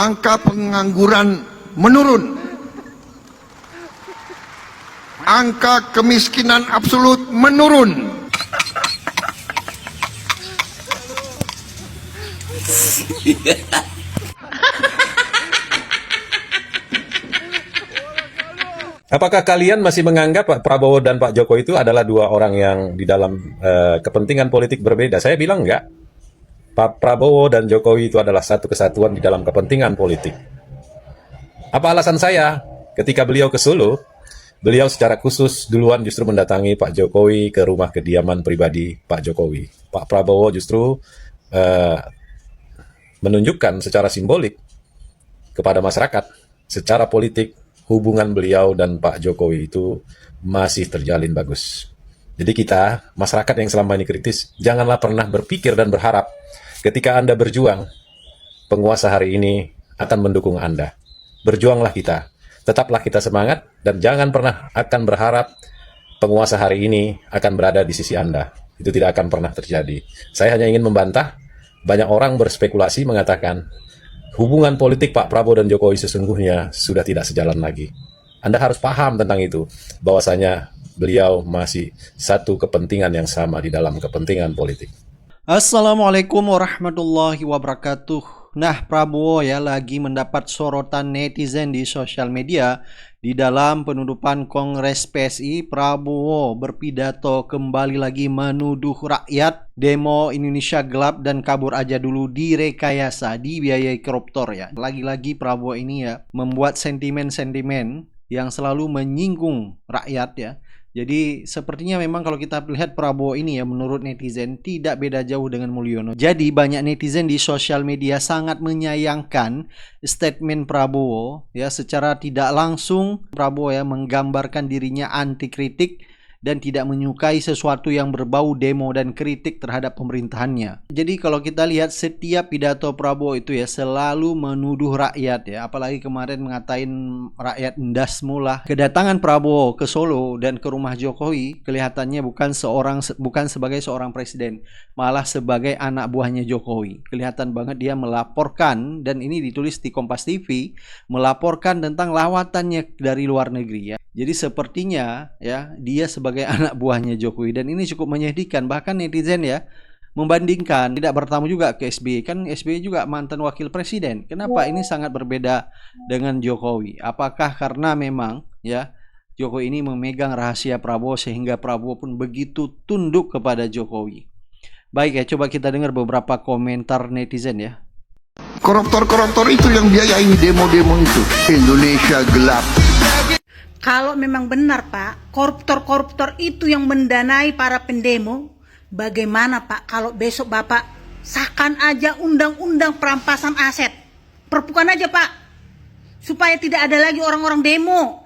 angka pengangguran menurun, angka kemiskinan absolut menurun. Apakah kalian masih menganggap Pak Prabowo dan Pak Jokowi itu adalah dua orang yang di dalam kepentingan politik berbeda? Saya bilang enggak. Pak Prabowo dan Jokowi itu adalah satu kesatuan di dalam kepentingan politik. Apa alasan saya? Ketika beliau ke Solo, beliau secara khusus duluan justru mendatangi Pak Jokowi ke rumah kediaman pribadi Pak Jokowi. Pak Prabowo justru menunjukkan secara simbolik kepada masyarakat, secara politik, hubungan beliau dan Pak Jokowi itu masih terjalin bagus. Jadi kita, masyarakat yang selama ini kritis, janganlah pernah berpikir dan berharap ketika Anda berjuang, penguasa hari ini akan mendukung Anda. Berjuanglah kita, tetaplah kita semangat, dan jangan pernah akan berharap penguasa hari ini akan berada di sisi Anda. Itu tidak akan pernah terjadi. Saya hanya ingin membantah, banyak orang berspekulasi mengatakan, hubungan politik Pak Prabowo dan Jokowi sesungguhnya sudah tidak sejalan lagi. Anda harus paham tentang itu, bahwasanya beliau masih satu kepentingan yang sama di dalam kepentingan politik. Assalamualaikum warahmatullahi wabarakatuh. Nah, Prabowo ya lagi mendapat sorotan netizen di sosial media. Di dalam penutupan Kongres PSI, Prabowo berpidato kembali lagi menuduh rakyat demo Indonesia gelap dan kabur aja dulu direkayasa, dibiayai koruptor ya. Lagi-lagi Prabowo ini ya membuat sentimen-sentimen yang selalu menyinggung rakyat ya. Jadi sepertinya memang kalau kita lihat Prabowo ini ya menurut netizen tidak beda jauh dengan Mulyono. Jadi banyak netizen di sosial media sangat menyayangkan statement Prabowo ya, secara tidak langsung Prabowo ya menggambarkan dirinya anti kritik dan tidak menyukai sesuatu yang berbau demo dan kritik terhadap pemerintahannya. Jadi kalau kita lihat setiap pidato Prabowo itu ya selalu menuduh rakyat ya, apalagi kemarin ngatain rakyat endas mula. Kedatangan Prabowo ke Solo dan ke rumah Jokowi kelihatannya bukan sebagai seorang presiden, malah sebagai anak buahnya Jokowi. Kelihatan banget dia melaporkan, dan ini ditulis di Kompas TV, melaporkan tentang lawatannya dari luar negeri ya. Jadi sepertinya ya dia sebagai anak buahnya Jokowi, dan ini cukup menyedihkan. Bahkan netizen ya membandingkan, tidak bertamu juga ke SBY, kan SBY juga mantan wakil presiden. Kenapa ini sangat berbeda dengan Jokowi? Apakah karena memang ya Jokowi ini memegang rahasia Prabowo sehingga Prabowo pun begitu tunduk kepada Jokowi? Baik ya, coba kita dengar beberapa komentar netizen ya. Koruptor-koruptor itu yang biayai demo-demo itu. Indonesia gelap. Kalau memang benar Pak, koruptor-koruptor itu yang mendanai para pendemo, bagaimana Pak kalau besok Bapak sahkan aja undang-undang perampasan aset? Perpukan aja Pak, supaya tidak ada lagi orang-orang demo.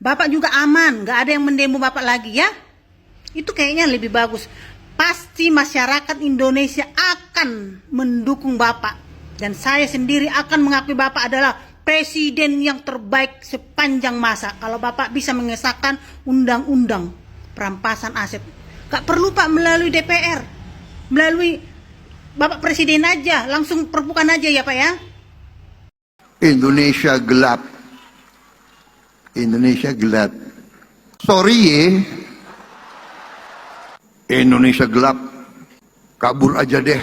Bapak juga aman, gak ada yang mendemo Bapak lagi ya. Itu kayaknya lebih bagus. Pasti masyarakat Indonesia akan mendukung Bapak. Dan saya sendiri akan mengakui Bapak adalah presiden yang terbaik sepanjang masa kalau Bapak bisa mengesahkan undang-undang perampasan aset. Gak perlu Pak melalui DPR, melalui Bapak Presiden aja, langsung perpukan aja ya Pak ya. Indonesia gelap. Indonesia gelap. Sorry ya. Indonesia gelap. Kabur aja deh.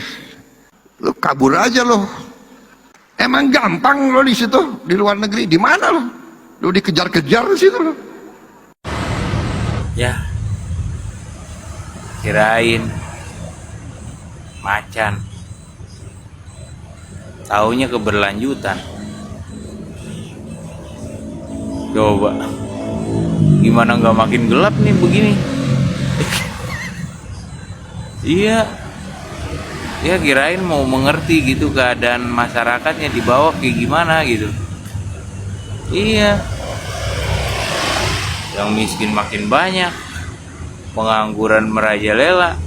Lo kabur aja loh. Emang gampang lo di situ, di luar negeri, di mana lo? Lo dikejar-kejar di situ lo. Ya, kirain macan, taunya keberlanjutan. Coba, gimana nggak makin gelap nih begini? Iya. Ya kirain mau mengerti gitu keadaan masyarakatnya di bawah kayak gimana gitu. Iya. Yang miskin makin banyak, pengangguran merajalela,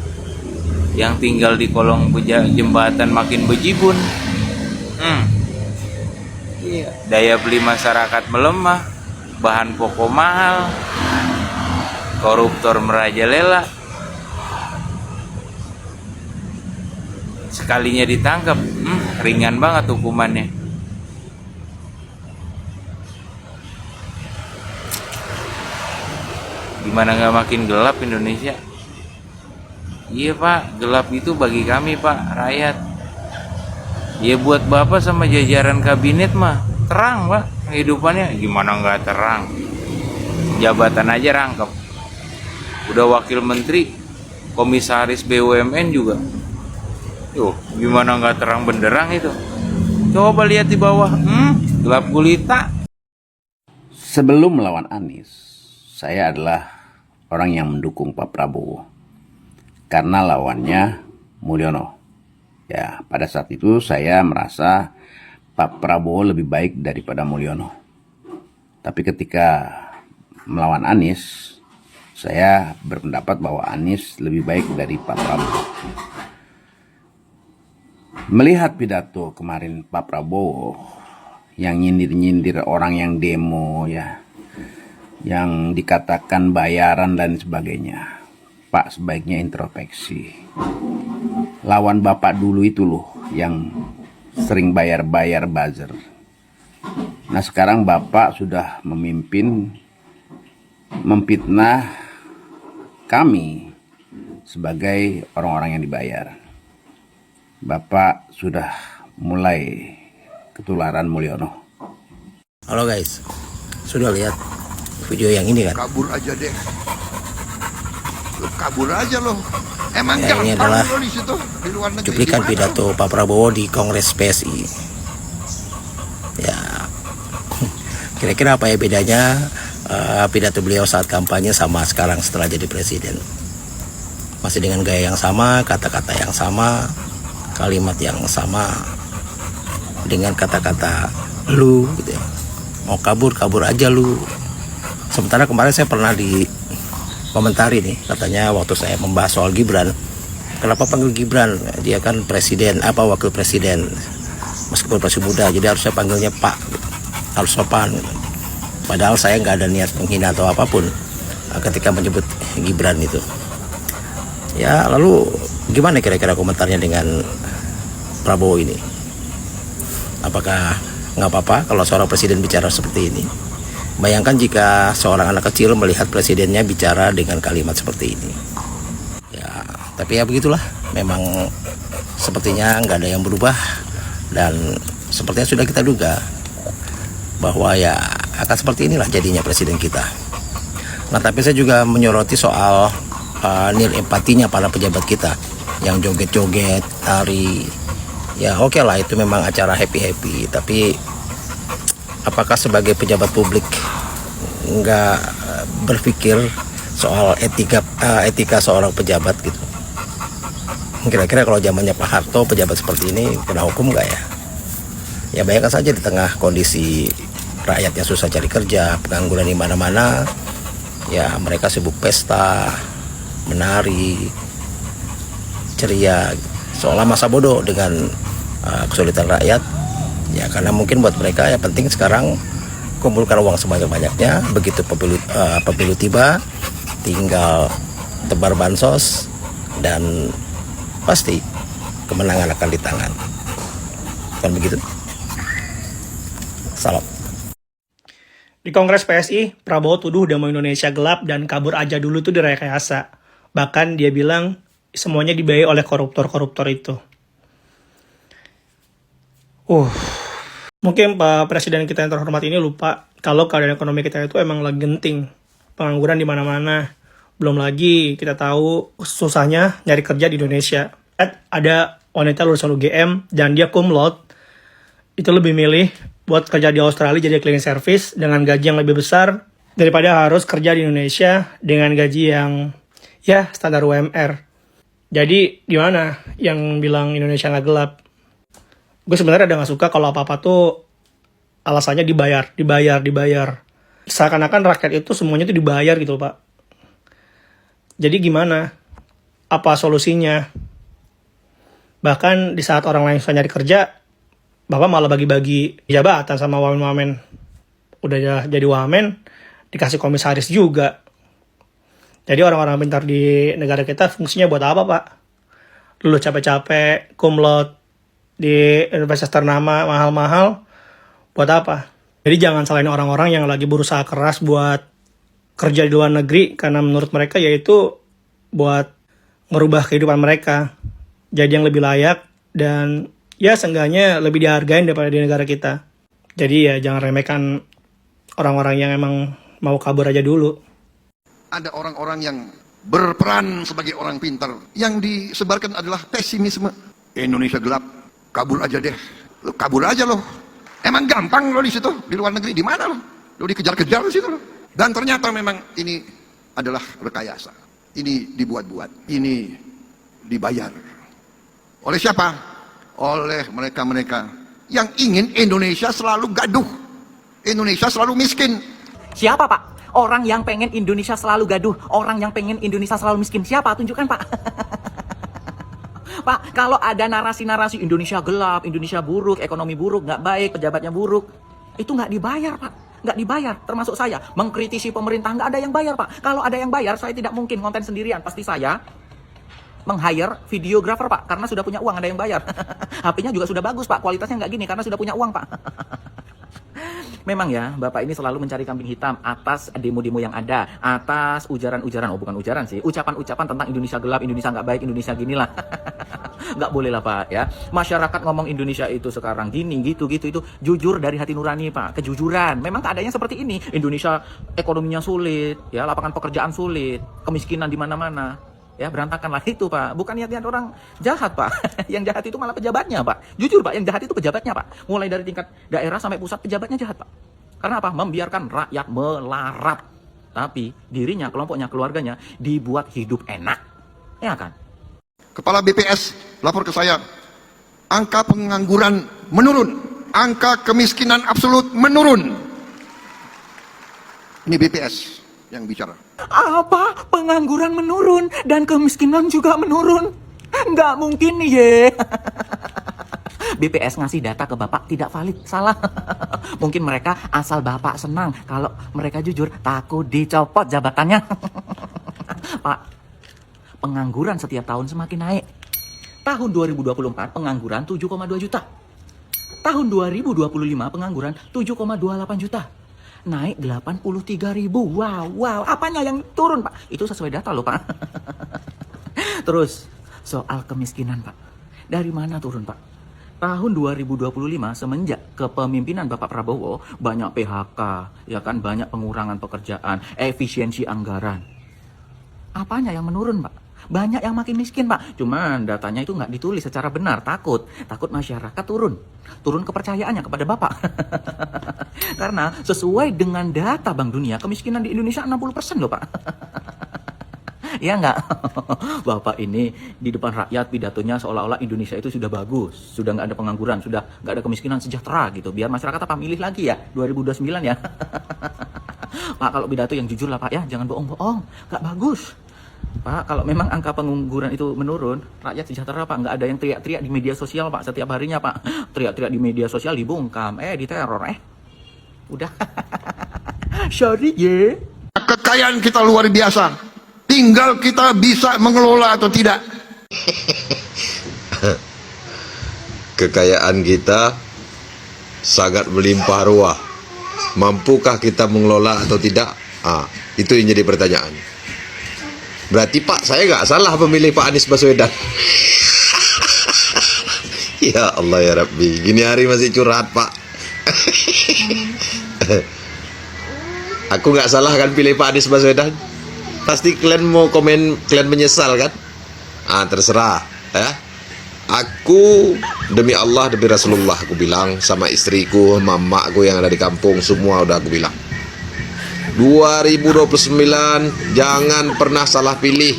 yang tinggal di kolong jembatan makin bejibun. Iya. Daya beli masyarakat melemah, bahan pokok mahal, koruptor merajalela. Sekalinya ditangkap, ringan banget hukumannya. Gimana nggak makin gelap Indonesia? Iya Pak, gelap itu bagi kami Pak, rakyat. Ya buat Bapak sama jajaran kabinet mah terang Pak kehidupannya. Gimana nggak terang? Jabatan aja rangkap. Udah wakil menteri, komisaris BUMN juga. Yuh, gimana nggak terang benderang itu? Coba lihat di bawah, gelap gulita. Sebelum melawan Anies, saya adalah orang yang mendukung Pak Prabowo karena lawannya Mulyono. Ya, pada saat itu saya merasa Pak Prabowo lebih baik daripada Mulyono. Tapi ketika melawan Anies, saya berpendapat bahwa Anies lebih baik dari Pak Prabowo. Melihat pidato kemarin Pak Prabowo yang nyindir-nyindir orang yang demo ya, yang dikatakan bayaran dan sebagainya, Pak sebaiknya introspeksi. Lawan Bapak dulu itu loh yang sering bayar-bayar buzzer. Nah sekarang Bapak sudah memimpin, memfitnah kami sebagai orang-orang yang dibayar. Bapak sudah mulai ketularan Mulyono. Halo guys, sudah lihat video yang ini kan? Kabur aja deh. Lu kabur aja loh. Emang Ya, ini gampang adalah lo di situ di luar negeri. Cuplikan Gimana pidato lo? Pak Prabowo di Kongres PSI. Ya, kira-kira apa ya bedanya pidato beliau saat kampanye sama sekarang setelah jadi presiden? Masih dengan gaya yang sama, kata-kata yang sama, kalimat yang sama, dengan kata-kata lu gitu ya. Mau kabur aja lu. Sementara kemarin saya pernah di komentari nih, katanya waktu saya membahas soal Gibran, kenapa panggil Gibran? Dia kan presiden, wakil presiden, meskipun masih muda, jadi harusnya panggilnya Pak gitu. Harus sopan gitu. Padahal saya nggak ada niat menghina atau apapun ketika menyebut Gibran itu. Ya lalu gimana kira-kira komentarnya dengan Prabowo ini? Apakah nggak apa-apa kalau seorang presiden bicara seperti ini? Bayangkan jika seorang anak kecil melihat presidennya bicara dengan kalimat seperti ini. Ya, tapi ya begitulah. Memang sepertinya nggak ada yang berubah. Dan sepertinya sudah kita duga bahwa ya akan seperti inilah jadinya presiden kita. Nah, tapi saya juga menyoroti soal nil empatinya para pejabat kita yang joget-joget, tari. Ya oke lah, itu memang acara happy-happy. Tapi apakah sebagai pejabat publik nggak berpikir soal etika seorang pejabat gitu? Kira-kira kalau zamannya Pak Harto pejabat seperti ini kena hukum nggak ya? Ya bayangkan saja di tengah kondisi rakyat yang susah cari kerja, pengangguran di mana-mana, ya mereka sibuk pesta, menari, ceria, seolah masa bodoh dengan kesulitan rakyat. Ya karena mungkin buat mereka ya penting sekarang kumpulkan uang sebanyak-banyaknya, begitu pemilu tiba tinggal tebar bansos dan pasti kemenangan akan di tangan. Kan begitu? Salam. Di Kongres PSI, Prabowo tuduh demo Indonesia gelap dan kabur aja dulu tuh direkayasa. Bahkan dia bilang semuanya dibiayai oleh koruptor-koruptor itu. Mungkin Pak Presiden kita yang terhormat ini lupa kalau keadaan ekonomi kita itu emang lagi genting. Pengangguran di mana-mana. Belum lagi kita tahu susahnya nyari kerja di Indonesia. Ada wanita lulusan UGM dan dia cum laude, itu lebih milih buat kerja di Australia jadi cleaning service dengan gaji yang lebih besar daripada harus kerja di Indonesia dengan gaji yang ya standar UMR. Jadi gimana yang bilang Indonesia nggak gelap? Gue sebenarnya ada nggak suka kalau apa-apa tuh alasannya dibayar. Seakan-akan rakyat itu semuanya tuh dibayar gitu Pak. Jadi gimana? Apa solusinya? Bahkan di saat orang lain susah nyari kerja, Bapak malah bagi-bagi jabatan sama wamen-wamen. Udah jadi wamen, dikasih komisaris juga. Jadi orang-orang pintar di negara kita fungsinya buat apa Pak? Lulus capek-capek, cum laude, di universitas ternama mahal-mahal, buat apa? Jadi jangan salahin orang-orang yang lagi berusaha keras buat kerja di luar negeri karena menurut mereka yaitu buat merubah kehidupan mereka jadi yang lebih layak dan ya seenggaknya lebih dihargain daripada di negara kita. Jadi ya jangan remehkan orang-orang yang emang mau kabur aja dulu. Ada orang-orang yang berperan sebagai orang pintar. Yang disebarkan adalah pesimisme. Indonesia gelap, kabur aja deh. Lu kabur aja loh. Emang gampang lo di situ, di luar negeri, di mana lo? Lo dikejar-kejar di situ lo. Dan ternyata memang ini adalah rekayasa. Ini dibuat-buat. Ini dibayar. Oleh siapa? Oleh mereka-mereka yang ingin Indonesia selalu gaduh. Indonesia selalu miskin. Siapa Pak? Orang yang pengen Indonesia selalu gaduh, orang yang pengen Indonesia selalu miskin. Siapa? Tunjukkan Pak. Pak, kalau ada narasi-narasi Indonesia gelap, Indonesia buruk, ekonomi buruk, nggak baik, pejabatnya buruk, itu nggak dibayar Pak. Nggak dibayar, termasuk saya. Mengkritisi pemerintah nggak ada yang bayar Pak. Kalau ada yang bayar, saya tidak mungkin konten sendirian. Pasti saya meng-hire videographer Pak, karena sudah punya uang, ada yang bayar. HP-nya juga sudah bagus Pak, kualitasnya nggak gini, karena sudah punya uang Pak. Memang ya, Bapak ini selalu mencari kambing hitam atas demo-demo yang ada, atas ujaran-ujaran, oh bukan ujaran sih, ucapan-ucapan tentang Indonesia gelap, Indonesia nggak baik, Indonesia ginilah. Nggak boleh lah Pak ya. Masyarakat ngomong Indonesia itu sekarang gini, gitu, itu jujur dari hati nurani Pak, kejujuran. Memang keadaannya seperti ini, Indonesia ekonominya sulit, ya lapangan pekerjaan sulit, kemiskinan di mana-mana. Ya berantakan lah itu Pak, bukan niat orang jahat Pak. Yang jahat itu malah pejabatnya Pak. Jujur Pak, yang jahat itu pejabatnya Pak. Mulai dari tingkat daerah sampai pusat, pejabatnya jahat Pak. Karena apa? Membiarkan rakyat melarat. Tapi dirinya, kelompoknya, keluarganya dibuat hidup enak. Ya kan? Kepala BPS lapor ke saya, angka pengangguran menurun, angka kemiskinan absolut menurun. Ini BPS yang bicara. Apa? Pengangguran menurun dan kemiskinan juga menurun? Nggak mungkin nih ye. BPS ngasih data ke Bapak tidak valid, salah. Mungkin mereka asal Bapak senang. Kalau mereka jujur, takut dicopot jabatannya. Pak, pengangguran setiap tahun semakin naik. Tahun 2024 pengangguran 7,2 juta. Tahun 2025 pengangguran 7,28 juta. Naik 83.000. Wow. Apanya yang turun, Pak? Itu sesuai data loh, Pak. Terus, soal kemiskinan, Pak. Dari mana turun, Pak? Tahun 2025 semenjak kepemimpinan Bapak Prabowo, banyak PHK, ya kan, banyak pengurangan pekerjaan, efisiensi anggaran. Apanya yang menurun, Pak? Banyak yang makin miskin, Pak. Cuman datanya itu nggak ditulis secara benar. Takut masyarakat turun kepercayaannya kepada Bapak. Karena sesuai dengan data Bank Dunia, kemiskinan di Indonesia 60% loh, Pak. Ya nggak? Bapak ini di depan rakyat pidatonya seolah-olah Indonesia itu sudah bagus, sudah nggak ada pengangguran, sudah nggak ada kemiskinan, sejahtera gitu. Biar masyarakat apa milih lagi ya 2029 ya. Pak, kalau pidato yang jujur lah Pak ya, jangan bohong-bohong, nggak bagus. Pak, kalau memang angka pengangguran itu menurun, rakyat sejahtera Pak, nggak ada yang teriak-teriak di media sosial Pak, setiap harinya Pak, teriak-teriak di media sosial, dibungkam, diteror, udah. Sorry ye. Kekayaan kita luar biasa, tinggal kita bisa mengelola atau tidak. Kekayaan kita sangat melimpah ruah, mampukah kita mengelola atau tidak? Itu yang jadi pertanyaan. Berarti Pak, saya nggak salah memilih Pak Anies Baswedan. Ya Allah ya Rabbi, gini hari masih curhat Pak. Aku nggak salah kan pilih Pak Anies Baswedan. Pasti kalian mau komen, kalian menyesal kan? Terserah ya. Aku demi Allah, demi Rasulullah, aku bilang sama istriku, mama aku yang ada di kampung, semua udah aku bilang. 2029 jangan pernah salah pilih.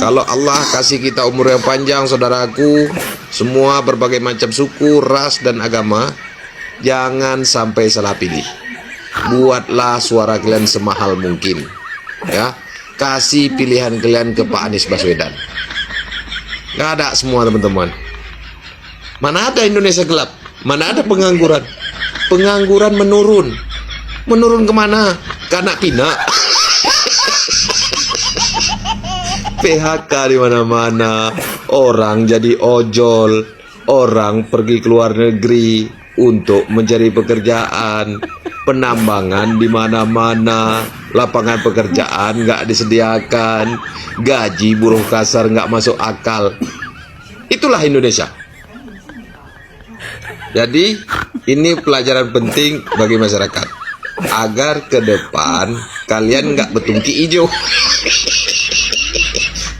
Kalau Allah kasih kita umur yang panjang, saudaraku, semua berbagai macam suku, ras dan agama, jangan sampai salah pilih. Buatlah suara kalian semahal mungkin, ya. Kasih pilihan kalian ke Pak Anies Baswedan. Gak ada semua teman-teman. Mana ada Indonesia gelap? Mana ada pengangguran? Pengangguran menurun. Menurun kemana? Karena pinak. PHK di mana-mana. Orang jadi ojol. Orang pergi ke luar negeri untuk mencari pekerjaan. penambangan di mana-mana, lapangan pekerjaan nggak disediakan, gaji buruh kasar nggak masuk akal. Itulah Indonesia. Jadi ini pelajaran penting bagi masyarakat agar ke depan kalian nggak betungki hijau.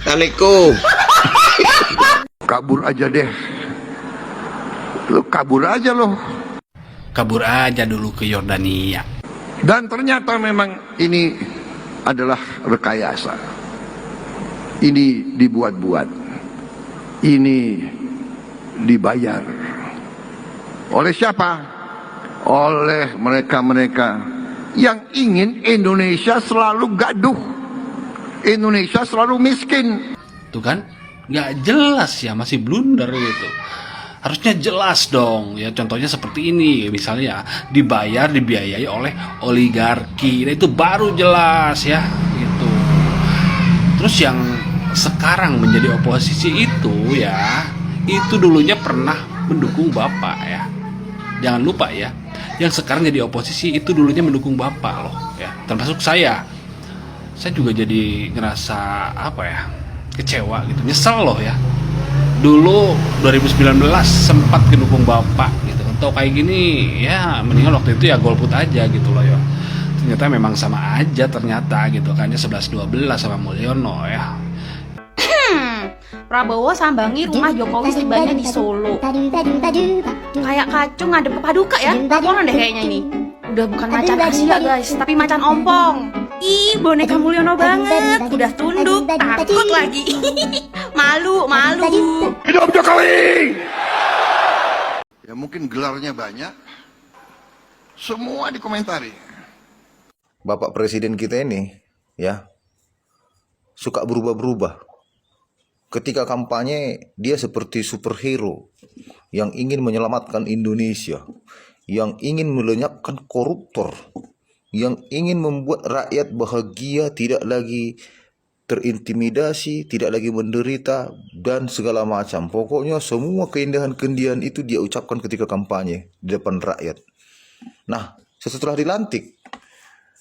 Assalamualaikum. Kabur aja deh. Lu kabur aja loh. Kabur aja dulu ke Yordania. Dan ternyata memang ini adalah rekayasa. Ini dibuat-buat. Ini dibayar. Oleh siapa? Oleh mereka-mereka yang ingin Indonesia selalu gaduh. Indonesia selalu miskin. Tuh kan, nggak jelas ya, masih blunder gitu. Harusnya jelas dong ya, contohnya seperti ini misalnya, dibiayai oleh oligarki. Nah, itu baru jelas ya gitu. Terus yang sekarang menjadi oposisi itu ya, itu dulunya pernah mendukung Bapak ya. Jangan lupa ya, yang sekarang jadi oposisi itu dulunya mendukung Bapak loh ya, termasuk saya. Saya juga jadi ngerasa apa ya, kecewa gitu, nyesel loh ya. Dulu 2019 sempat mendukung Bapak gitu. Untuk kayak gini ya mendingan waktu itu ya golput aja gitu loh ya. Ternyata memang sama aja ternyata gitu kan ya, 11-12 sama Mulyono ya. Prabowo sambangi rumah Jokowi setibanya di Solo. Kayak kacung ngadep ke Paduka ya. Laporan deh kayaknya ini. Udah bukan macan Asia guys, tapi macan ompong. Ih, boneka Mulyono banget. Udah tunduk, takut lagi. Malu. Hidup Jokowi! Ya mungkin gelarnya banyak. Semua dikomentari. Bapak Presiden kita ini ya suka berubah-berubah. Ketika kampanye dia seperti superhero yang ingin menyelamatkan Indonesia, yang ingin melenyapkan koruptor, yang ingin membuat rakyat bahagia, tidak lagi terintimidasi, tidak lagi menderita, dan segala macam. Pokoknya semua keindahan-keindahan itu dia ucapkan ketika kampanye di depan rakyat. Nah, setelah dilantik,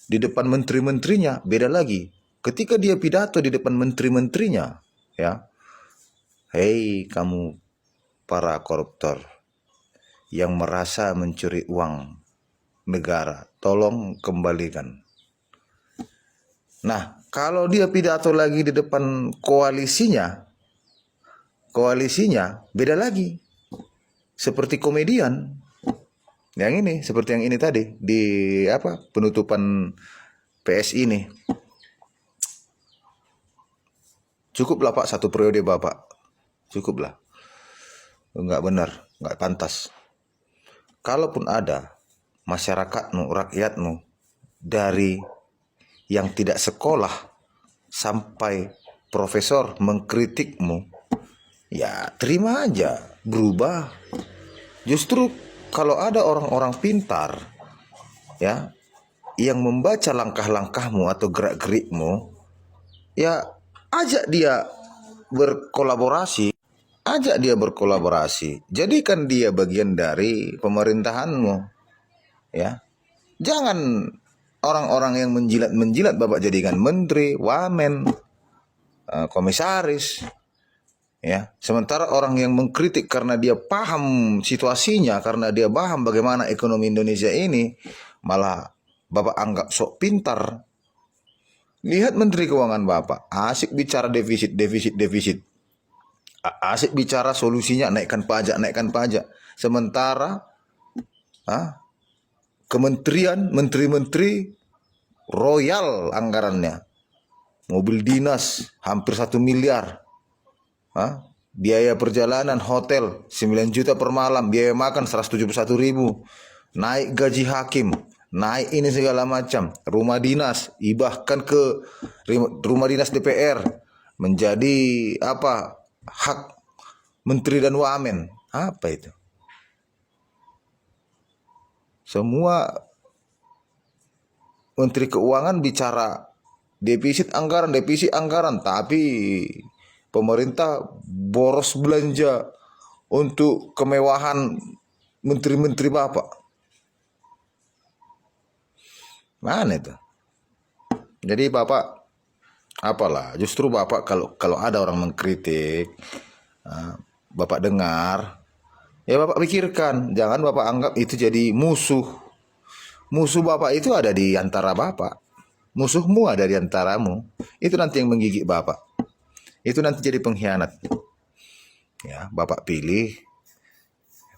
di depan menteri-menterinya beda lagi. Ketika dia pidato di depan menteri-menterinya, ya, hei kamu para koruptor yang merasa mencuri uang negara, tolong kembalikan. Nah, kalau dia pidato lagi di depan koalisinya beda lagi. Seperti komedian. Yang ini, seperti yang ini tadi di penutupan PSI ini. Cukuplah Pak, 1 periode Bapak. Cukuplah. Enggak benar, enggak pantas. Kalaupun ada masyarakatmu, rakyatmu, dari yang tidak sekolah sampai profesor mengkritikmu, ya terima aja, berubah. Justru kalau ada orang-orang pintar ya yang membaca langkah-langkahmu atau gerak-gerikmu, ya ajak dia berkolaborasi, jadikan dia bagian dari pemerintahanmu ya. Jangan orang-orang yang menjilat Bapak jadikan menteri, wamen, komisaris ya. Sementara orang yang mengkritik karena dia paham situasinya, karena dia paham bagaimana ekonomi Indonesia ini, malah Bapak anggap sok pintar. Lihat Menteri Keuangan Bapak, asik bicara defisit. Asik bicara solusinya naikkan pajak. Sementara kementerian, menteri-menteri royal anggarannya. Mobil dinas hampir 1 miliar. Biaya perjalanan hotel 9 juta per malam, biaya makan 171.000. Naik gaji hakim, naik ini segala macam. Rumah dinas, ibahkan ke rumah dinas DPR menjadi hak menteri dan wamen. Apa itu? Semua menteri keuangan bicara defisit anggaran, tapi pemerintah boros belanja untuk kemewahan menteri-menteri Bapak. Mana itu? Jadi Bapak, apalah, justru Bapak kalau ada orang mengkritik, Bapak dengar, ya Bapak pikirkan, jangan Bapak anggap itu jadi musuh. Musuh Bapak itu ada di antara Bapak. Musuhmu ada di antaramu. Itu nanti yang menggigit Bapak. Itu nanti jadi pengkhianat. Ya, Bapak pilih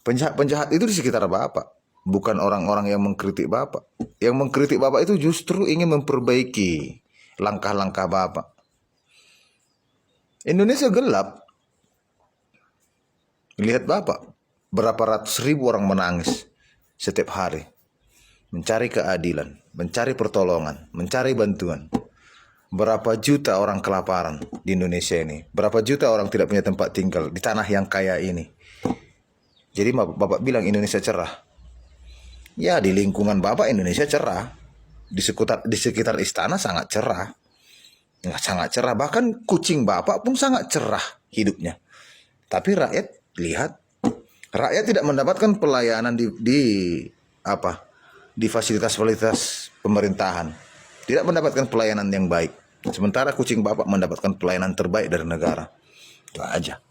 penjahat-penjahat itu di sekitar Bapak, bukan orang-orang yang mengkritik Bapak. Yang mengkritik Bapak itu justru ingin memperbaiki langkah-langkah Bapak. Indonesia gelap. Lihat Bapak, berapa ratus ribu orang menangis setiap hari. Mencari keadilan, mencari pertolongan, mencari bantuan. Berapa juta orang kelaparan di Indonesia ini. Berapa juta orang tidak punya tempat tinggal di tanah yang kaya ini. Jadi Bapak bilang Indonesia cerah. Ya, di lingkungan Bapak Indonesia cerah. Di sekitar istana sangat cerah. Ya, sangat cerah. Bahkan kucing Bapak pun sangat cerah hidupnya. Tapi rakyat lihat, rakyat tidak mendapatkan pelayanan di fasilitas-fasilitas pemerintahan. Tidak mendapatkan pelayanan yang baik. Sementara kucing Bapak mendapatkan pelayanan terbaik dari negara. Itu aja.